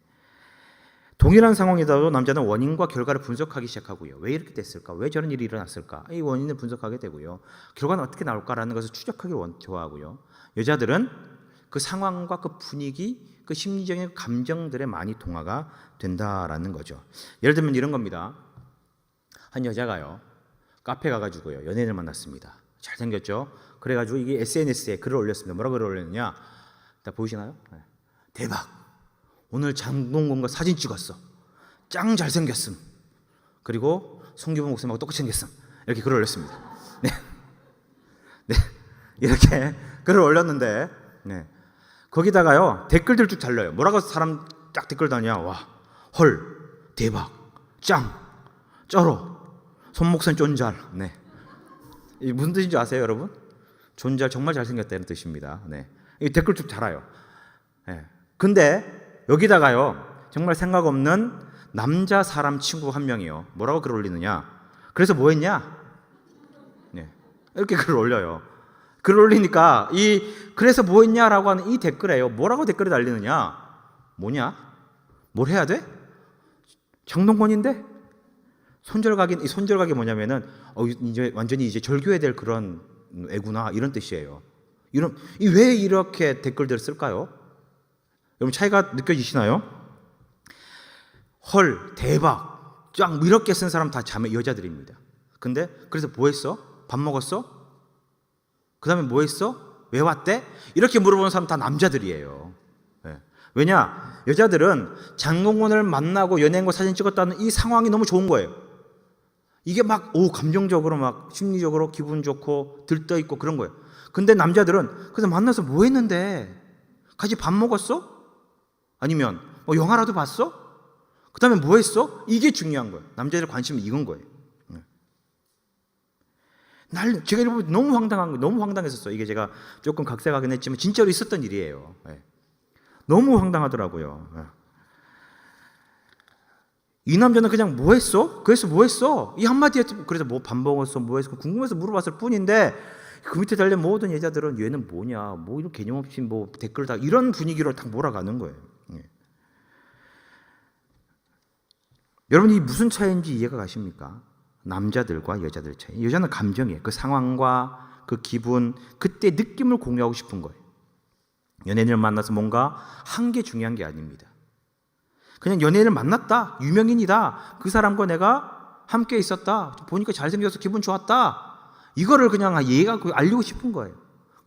동일한 상황이라도 남자는 원인과 결과를 분석하기 시작하고요. 왜 이렇게 됐을까? 왜 저런 일이 일어났을까? 이 원인을 분석하게 되고요. 결과는 어떻게 나올까라는 것을 추적하기를 좋아하고요. 여자들은 그 상황과 그 분위기, 그 심리적인 감정들에 많이 동화가 된다라는 거죠. 예를 들면 이런 겁니다. 한 여자가요, 카페 가가지고요, 연예인을 만났습니다. 잘생겼죠? 그래가지고 이게 SNS에 글을 올렸습니다. 뭐라고 글을 올렸느냐? 다 보이시나요? 네. 대박! 오늘 장동건과 사진 찍었어. 짱 잘생겼음. 그리고 송기범 목사님하고 똑같이 생겼음. 이렇게 글을 올렸습니다. 네. 네. 이렇게 글을 올렸는데, 네. 거기다가요, 댓글들 쭉 달려요. 뭐라고 사람 딱 댓글 다냐? 와, 헐, 대박, 짱, 쩔어, 손 목선 쫀잘. 네. 이 무슨 뜻인지 아세요, 여러분? 존잘 정말 잘생겼다는 뜻입니다. 네. 이 댓글 쭉 달아요. 네. 근데 여기다가요, 정말 생각 없는 남자 사람 친구 한 명이요. 뭐라고 글을 올리느냐? 그래서 뭐 했냐? 네. 이렇게 글을 올려요. 글을 올리니까 그래서 뭐 했냐라고 하는 이 댓글에요. 뭐라고 댓글을 달리느냐? 뭐냐? 뭘 해야 돼? 장동건인데? 손절각이 뭐냐면은 이제 완전히 이제 절교해야 될 그런 애구나 이런 뜻이에요. 왜 이렇게 댓글들을 쓸까요? 여러분 차이가 느껴지시나요? 헐, 대박, 짱 이렇게 쓴 사람 다 여자들입니다. 근데 그래서 뭐 했어? 밥 먹었어? 그 다음에 뭐 했어? 왜 왔대? 이렇게 물어보는 사람 다 남자들이에요. 네. 왜냐? 여자들은 장동건을 만나고 연예인과 사진 찍었다는 이 상황이 너무 좋은 거예요. 이게 막 감정적으로 막 심리적으로 기분 좋고 들떠있고 그런 거예요. 근데 남자들은 그래서 만나서 뭐 했는데? 같이 밥 먹었어? 아니면 영화라도 봤어? 그 다음에 뭐 했어? 이게 중요한 거예요. 남자들의 관심은 이건 거예요. 제가 일본 너무 황당했었어요. 이게 제가 조금 각색하긴 했지만 진짜로 있었던 일이에요. 네. 너무 황당하더라고요. 네. 이 남자는 그냥 뭐 했어? 그래서 뭐 했어? 이 한마디에 그래서 뭐 밥 먹었어? 뭐 했어? 궁금해서 물어봤을 뿐인데 그 밑에 달린 모든 여자들은 얘는 뭐냐? 뭐 이런 개념 없이 뭐 댓글 다 이런 분위기로 딱 몰아가는 거예요. 네. 여러분 이 무슨 차이인지 이해가 가십니까? 남자들과 여자들 차이. 여자는 감정이에요. 그 상황과 그 기분, 그때 느낌을 공유하고 싶은 거예요. 연예인을 만나서 뭔가 한 게 중요한 게 아닙니다. 그냥 연예인을 만났다, 유명인이다, 그 사람과 내가 함께 있었다, 보니까 잘생겨서 기분 좋았다, 이거를 그냥 얘가 알리고 싶은 거예요.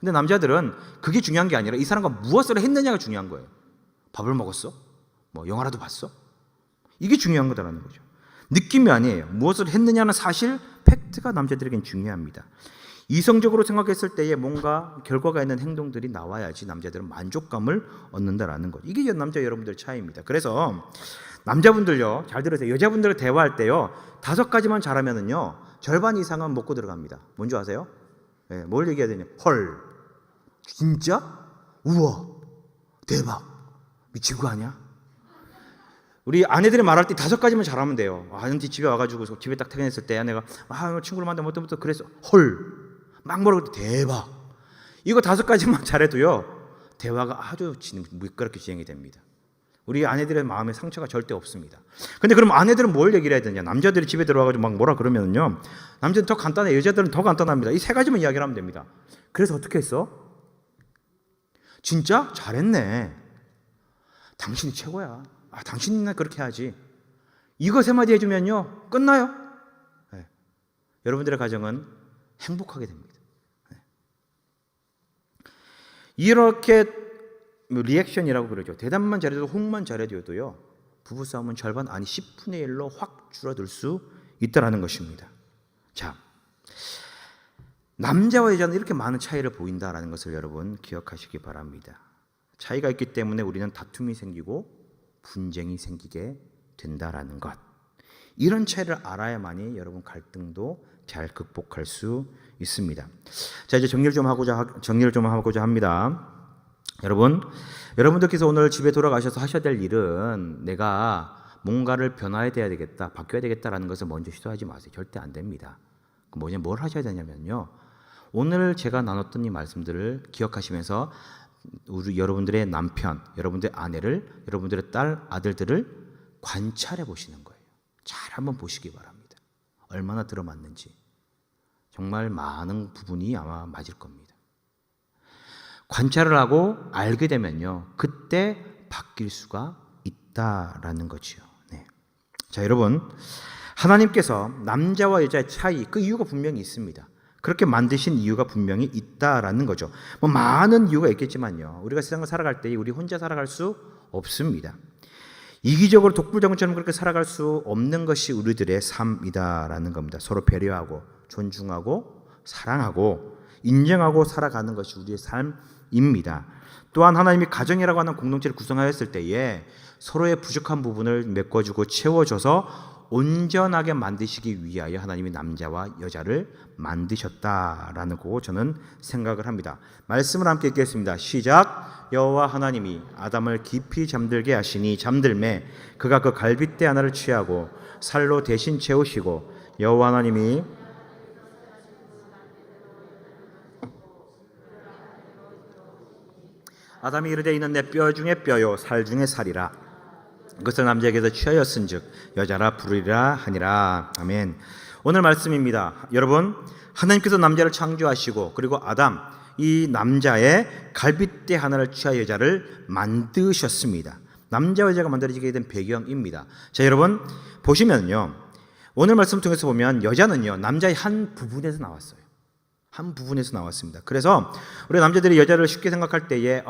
근데 남자들은 그게 중요한 게 아니라 이 사람과 무엇을 했느냐가 중요한 거예요. 밥을 먹었어? 뭐 영화라도 봤어? 이게 중요한 거다라는 거죠. 느낌이 아니에요. 무엇을 했느냐는 사실 팩트가 남자들에겐 중요합니다. 이성적으로 생각했을 때에 뭔가 결과가 있는 행동들이 나와야지 남자들은 만족감을 얻는다라는 거죠. 이게 남자 여러분들 차이입니다. 그래서 남자분들요, 잘 들으세요. 여자분들 대화할 때요, 5가지만 잘하면은요, 절반 이상은 먹고 들어갑니다. 뭔지 아세요? 네, 뭘 얘기해야 되냐? 헐, 진짜? 우와, 대박, 미친 거 아니야? 우리 아내들이 말할 때 5가지만 잘하면 돼요. 아는지 집에 와가지고 집에 딱 퇴근했을 때 아내가 친구를 만나 뭐부터 그래서 막 뭐라고 대박. 이거 5가지만 잘해도요 대화가 아주 미끄럽게 진행이 됩니다. 우리 아내들의 마음에 상처가 절대 없습니다. 근데 그럼 아내들은 뭘 얘기를 해야 되냐? 남자들이 집에 들어와가지고 막 뭐라 그러면요, 남자는 더 간단해, 여자들은 더 간단합니다. 이 3가지만 이야기를 하면 됩니다. 그래서 어떻게 했어? 진짜 잘했네. 당신이 최고야. 당신이나 그렇게 하지. 이거 3마디 해주면요 끝나요. 네. 여러분들의 가정은 행복하게 됩니다. 네. 이렇게 리액션이라고 그러죠. 대답만 잘해도 호응만 잘해도요 부부싸움은 절반 아니 10분의 1로 확 줄어들 수 있다는 것입니다. 자, 남자와 여자는 이렇게 많은 차이를 보인다는 것을 여러분 기억하시기 바랍니다. 차이가 있기 때문에 우리는 다툼이 생기고 분쟁이 생기게 된다라는 것. 이런 차이를 알아야만이 여러분 갈등도 잘 극복할 수 있습니다. 자, 이제 정리를 좀 하고자 합니다. 여러분들께서 오늘 집에 돌아가셔서 하셔야 될 일은 내가 뭔가를 변화해야 되겠다, 바뀌어야 되겠다라는 것을 먼저 시도하지 마세요. 절대 안 됩니다. 뭘 하셔야 되냐면요, 오늘 제가 나눴던 이 말씀들을 기억하시면서 여러분들의 남편, 여러분들의 아내를, 여러분들의 딸, 아들들을 관찰해 보시는 거예요. 잘 한번 보시기 바랍니다. 얼마나 들어맞는지. 정말 많은 부분이 아마 맞을 겁니다. 관찰을 하고 알게 되면요, 그때 바뀔 수가 있다라는 거죠. 네. 자, 여러분, 하나님께서 남자와 여자의 차이, 그 이유가 분명히 있습니다. 그렇게 만드신 이유가 분명히 있다라는 거죠. 많은 이유가 있겠지만요, 우리가 세상을 살아갈 때 우리 혼자 살아갈 수 없습니다. 이기적으로 독불장군처럼 그렇게 살아갈 수 없는 것이 우리들의 삶이다라는 겁니다. 서로 배려하고 존중하고 사랑하고 인정하고 살아가는 것이 우리의 삶입니다. 또한 하나님이 가정이라고 하는 공동체를 구성하였을 때에 서로의 부족한 부분을 메꿔주고 채워줘서 온전하게 만드시기 위하여 하나님이 남자와 여자를 만드셨다라는 거 저는 생각을 합니다. 말씀을 함께 읽겠습니다. 시작. 여호와 하나님이 아담을 깊이 잠들게 하시니 잠들매 그가 그 갈빗대 하나를 취하고 살로 대신 채우시고 여호와 하나님이 아담이 이르되 이는 내 뼈 중에 뼈요 살 중에 살이라. 그것을 남자에게서 취하였은즉 여자라 부르리라 하니라. 아멘. 오늘 말씀입니다. 여러분, 하나님께서 남자를 창조하시고 그리고 아담, 이 남자의 갈빗대 하나를 취하 여자를 만드셨습니다. 남자와 여자가 만들어지게 된 배경입니다. 자, 여러분 보시면요, 오늘 말씀 통해서 보면 여자는요 남자의 한 부분에서 나왔어요. 한 부분에서 나왔습니다. 그래서 우리 남자들이 여자를 쉽게 생각할 때에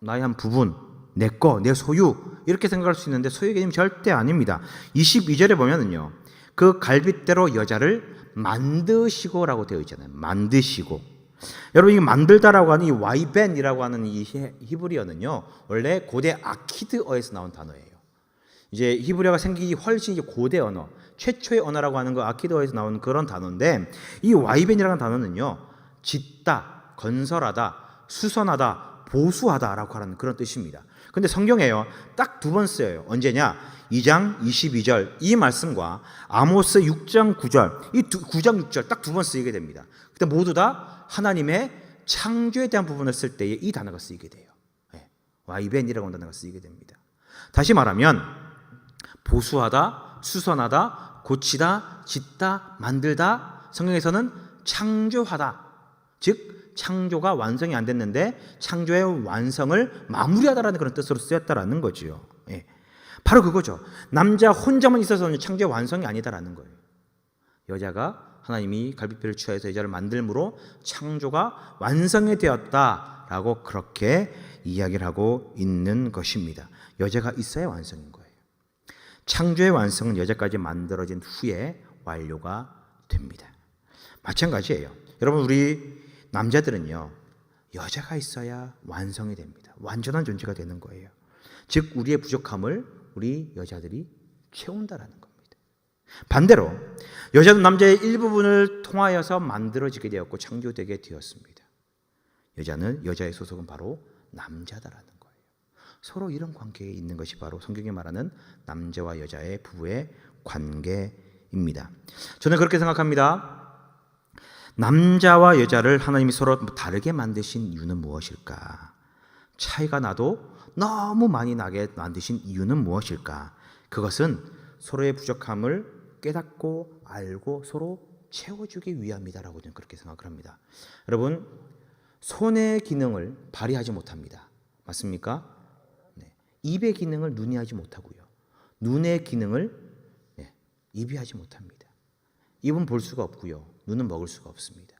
나의 한 부분, 내 거, 내 소유 이렇게 생각할 수 있는데 소유의 개념이 절대 아닙니다. 22절에 보면은요, 그 갈빗대로 여자를 만드시고라고 되어 있잖아요. 만드시고. 여러분, 이 만들다라고 하는 이 와이벤이라고 하는 이 히브리어는요 원래 고대 아키드어에서 나온 단어예요. 이제 히브리어가 생기기 훨씬 이제 고대 언어, 최초의 언어라고 하는 거 아키드어에서 나온 그런 단어인데, 이 와이벤이라는 단어는요 짓다, 건설하다, 수선하다, 보수하다라고 하는 그런 뜻입니다. 근데 성경에요 딱 2번 쓰여요. 언제냐? 2장 22절 이 말씀과 아모스 6장 9절, 이 9장 6절 딱 2번 쓰이게 됩니다. 근데 모두 다 하나님의 창조에 대한 부분을 쓸 때에 이 단어가 쓰이게 돼요. 와이벤이라고 하는 단어가 쓰이게 됩니다. 다시 말하면 보수하다, 수선하다, 고치다, 짓다, 만들다, 성경에서는 창조하다, 즉 창조가 완성이 안 됐는데 창조의 완성을 마무리하다라는 그런 뜻으로 쓰였다라는 거죠. 바로 그거죠. 남자 혼자만 있어서는 창조의 완성이 아니다라는 거예요. 여자가 하나님이 갈빗뼈를 취하여서 여자를 만들므로 창조가 완성이 되었다라고 그렇게 이야기를 하고 있는 것입니다. 여자가 있어야 완성인 거예요. 창조의 완성은 여자까지 만들어진 후에 완료가 됩니다. 마찬가지예요. 여러분, 우리 남자들은요 여자가 있어야 완성이 됩니다. 완전한 존재가 되는 거예요. 즉 우리의 부족함을 우리 여자들이 채운다라는 겁니다. 반대로 여자는 남자의 일부분을 통하여서 만들어지게 되었고 창조되게 되었습니다. 여자의 소속은 바로 남자다라는 거예요. 서로 이런 관계에 있는 것이 바로 성경이 말하는 남자와 여자의 부부의 관계입니다. 저는 그렇게 생각합니다. 남자와 여자를 하나님이 서로 다르게 만드신 이유는 무엇일까? 차이가 나도 너무 많이 나게 만드신 이유는 무엇일까? 그것은 서로의 부족함을 깨닫고 알고 서로 채워주기 위함이다라고 저는 그렇게 생각을 합니다. 여러분, 손의 기능을 발휘하지 못합니다. 맞습니까? 네. 입의 기능을 눈이 하지 못하고요. 눈의 기능을 입이 하지 못합니다. 입은 볼 수가 없고요. 눈은 먹을 수가 없습니다.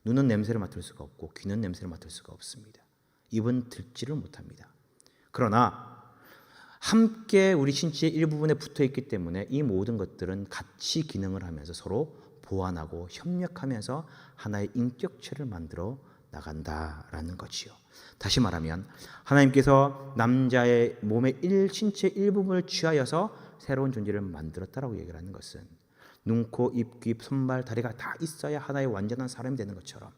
눈은 냄새를 맡을 수가 없고 귀는 냄새를 맡을 수가 없습니다. 입은 듣지를 못합니다. 그러나 함께 우리 신체의 일부분에 붙어 있기 때문에 이 모든 것들은 같이 기능을 하면서 서로 보완하고 협력하면서 하나의 인격체를 만들어 나간다라는 것이요. 다시 말하면 하나님께서 남자의 몸의 신체 일부분을 취하여서 새로운 존재를 만들었다라고 얘기를 하는 것은 눈, 코, 입, 귀, 손발, 다리가 다 있어야 하나의 완전한 사람이 되는 것처럼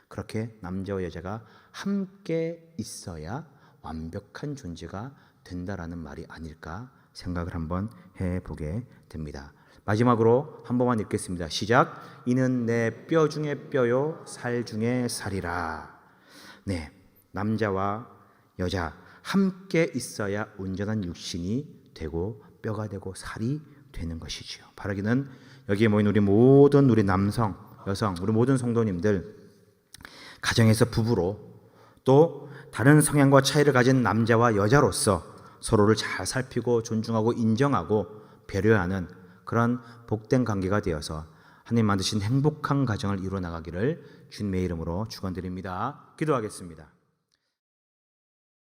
그렇게 남자와 여자가 함께 있어야 완벽한 존재가 된다라는 말이 아닐까 생각을 한번 해보게 됩니다. 마지막으로 한 번만 읽겠습니다. 시작. 이는 내 뼈 중에 뼈요 살 중에 살이라. 네, 남자와 여자 함께 있어야 온전한 육신이 되고 뼈가 되고 살이 되는 것이지요. 바라기는 여기에 모인 우리 모든 우리 남성, 여성, 우리 모든 성도님들 가정에서 부부로 또 다른 성향과 차이를 가진 남자와 여자로서 서로를 잘 살피고 존중하고 인정하고 배려하는 그런 복된 관계가 되어서 하나님 만드신 행복한 가정을 이루어 나가기를 주님의 이름으로 축원드립니다. 기도하겠습니다.